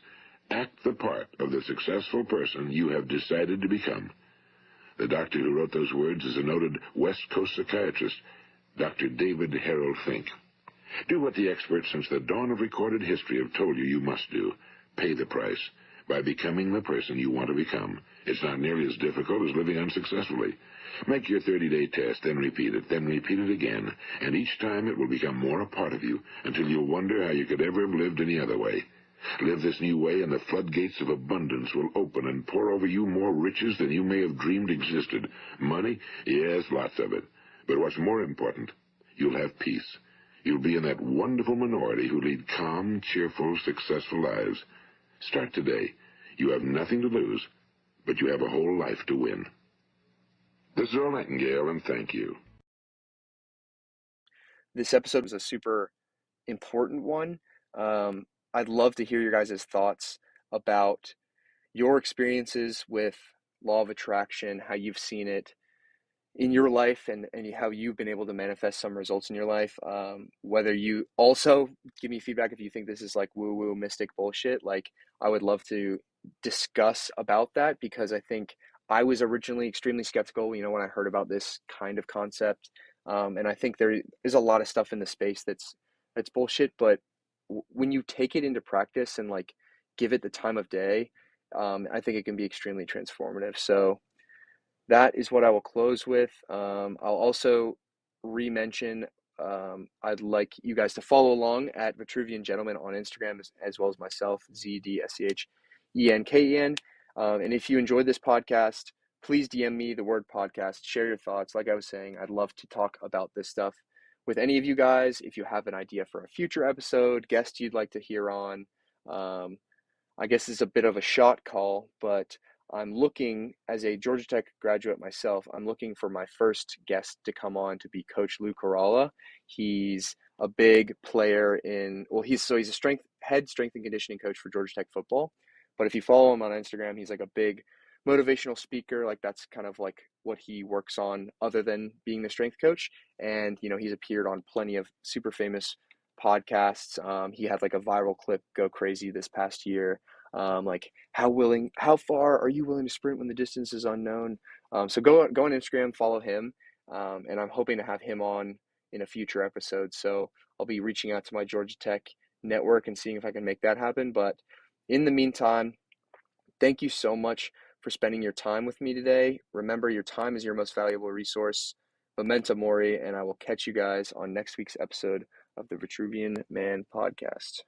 Speaker 8: Act the part of the successful person you have decided to become. The doctor who wrote those words is a noted West Coast psychiatrist, Dr. David Harold Fink. Do what the experts since the dawn of recorded history have told you you must do. Pay the price by becoming the person you want to become. It's not nearly as difficult as living unsuccessfully. Make your 30-day test, then repeat it again, and each time it will become more a part of you until you'll wonder how you could ever have lived any other way. Live this new way, and the floodgates of abundance will open and pour over you more riches than you may have dreamed existed. Money? Yes, lots of it. But what's more important, you'll have peace. You'll be in that wonderful minority who lead calm, cheerful, successful lives. Start today. You have nothing to lose, but you have a whole life to win. This is Earl Nightingale, and thank you.
Speaker 1: This episode was a super important one. I'd love to hear your guys' thoughts about your experiences with law of attraction, how you've seen it in your life, and how you've been able to manifest some results in your life. Whether you also give me feedback if you think this is like woo-woo mystic bullshit. Like, I would love to discuss about that, because I think I was originally extremely skeptical, when I heard about this kind of concept. And I think there is a lot of stuff in the space that's bullshit, but when you take it into practice and like give it the time of day, I think it can be extremely transformative. So that is what I will close with. I'll also re-mention, I'd like you guys to follow along at Vitruvian Gentleman on Instagram, as well as myself, ZDSCHENKEN. And if you enjoyed this podcast, please DM me the word podcast, share your thoughts. Like I was saying, I'd love to talk about this stuff with any of you guys. If you have an idea for a future episode, guest you'd like to hear on, I guess it's a bit of a shot call, but I'm looking, as a Georgia Tech graduate myself, I'm looking for my first guest to come on to be Coach Lou Coralla. He's a big player he's a head strength and conditioning coach for Georgia Tech football. But if you follow him on Instagram, he's like a big motivational speaker. Like, that's kind of like what he works on other than being the strength coach. And, he's appeared on plenty of super famous podcasts. He had like a viral clip go crazy this past year. Like, how far are you willing to sprint when the distance is unknown? So go on Instagram, follow him, and I'm hoping to have him on in a future episode. So I'll be reaching out to my Georgia Tech network and seeing if I can make that happen. But in the meantime, thank you so much for spending your time with me today. Remember, your time is your most valuable resource. Memento Mori, and I will catch you guys on next week's episode of the Vitruvian Man podcast.